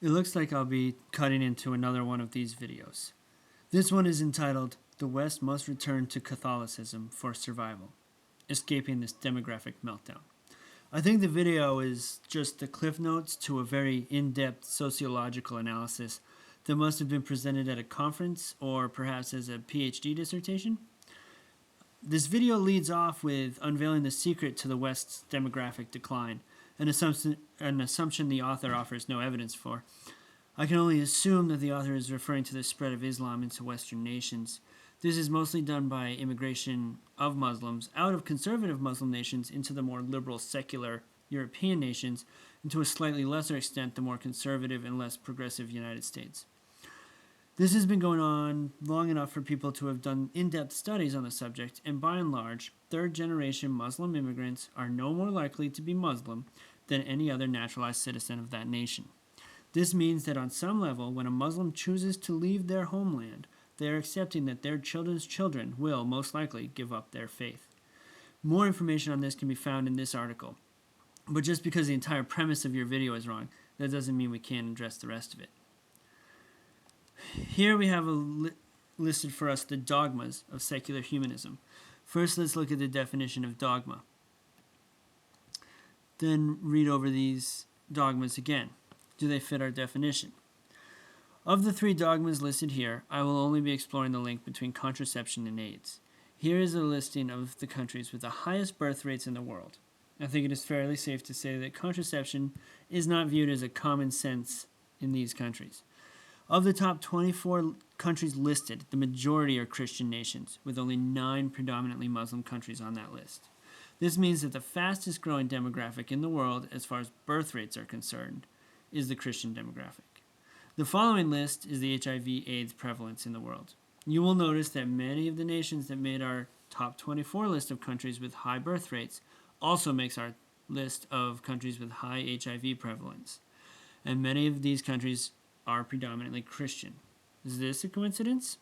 It looks like I'll be cutting into another one of these videos. This one is entitled, "The West Must Return to Catholicism for Survival, Escaping this Demographic Meltdown." I think the video is just the cliff notes to a very in-depth sociological analysis that must have been presented at a conference or perhaps as a PhD dissertation. This video leads off with unveiling the secret to the West's demographic decline, an assumption the author offers no evidence for. I can only assume that the author is referring to the spread of Islam into Western nations. This is mostly done by immigration of Muslims out of conservative Muslim nations into the more liberal, secular European nations, and to a slightly lesser extent, the more conservative and less progressive United States. This has been going on long enough for people to have done in-depth studies on the subject, and by and large, third-generation Muslim immigrants are no more likely to be Muslim than any other naturalized citizen of that nation. This means that on some level, when a Muslim chooses to leave their homeland, they are accepting that their children's children will most likely give up their faith. More information on this can be found in this article, but just because the entire premise of your video is wrong, that doesn't mean we can't address the rest of it. Here we have listed for us the dogmas of secular humanism. First, let's look at the definition of dogma. Then read over these dogmas again. Do they fit our definition? Of the three dogmas listed here, I will only be exploring the link between contraception and AIDS. Here is a listing of the countries with the highest birth rates in the world. I think it is fairly safe to say that contraception is not viewed as a common sense in these countries. Of the top 24 countries listed, the majority are Christian nations, with only 9 predominantly Muslim countries on that list. This means that the fastest growing demographic in the world, as far as birth rates are concerned, is the Christian demographic. The following list is the HIV/AIDS prevalence in the world. You will notice that many of the nations that made our top 24 list of countries with high birth rates also makes our list of countries with high HIV prevalence. And many of these countries are predominantly Christian. Is this a coincidence?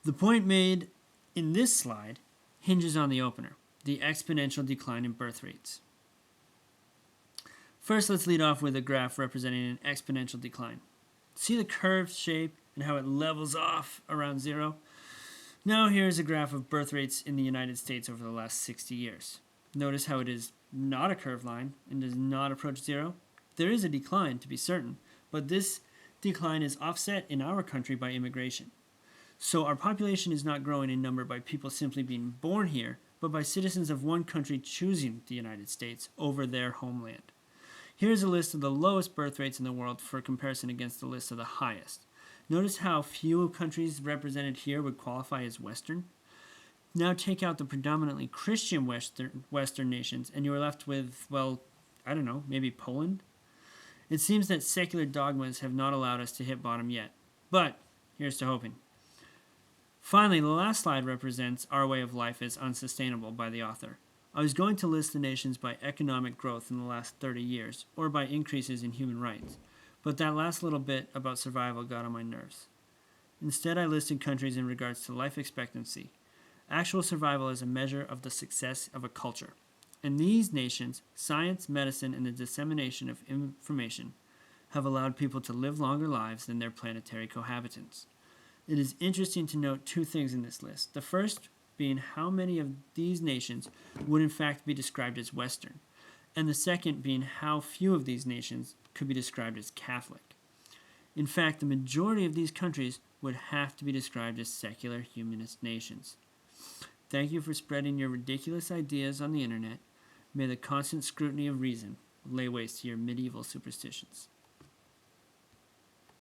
The point made in this slide hinges on the opener, the exponential decline in birth rates. First, let's lead off with a graph representing an exponential decline. See the curved shape and how it levels off around zero? Now here's a graph of birth rates in the United States over the last 60 years. Notice how it is not a curved line and does not approach zero. There is a decline, to be certain, but this decline is offset in our country by immigration. So our population is not growing in number by people simply being born here, but by citizens of one country choosing the United States over their homeland. Here's a list of the lowest birth rates in the world for comparison against the list of the highest. Notice how few countries represented here would qualify as Western. Now take out the predominantly Christian Western nations, and you are left with, well, I don't know, maybe Poland? It seems that secular dogmas have not allowed us to hit bottom yet, but here's to hoping. Finally, the last slide represents our way of life as unsustainable by the author. I was going to list the nations by economic growth in the last 30 years, or by increases in human rights, but that last little bit about survival got on my nerves. Instead, I listed countries in regards to life expectancy. Actual survival is a measure of the success of a culture. In these nations, science, medicine, and the dissemination of information have allowed people to live longer lives than their planetary cohabitants. It is interesting to note two things in this list. The first being how many of these nations would in fact be described as Western, and the second being how few of these nations could be described as Catholic. In fact, the majority of these countries would have to be described as secular humanist nations. Thank you for spreading your ridiculous ideas on the internet. May the constant scrutiny of reason lay waste to your medieval superstitions.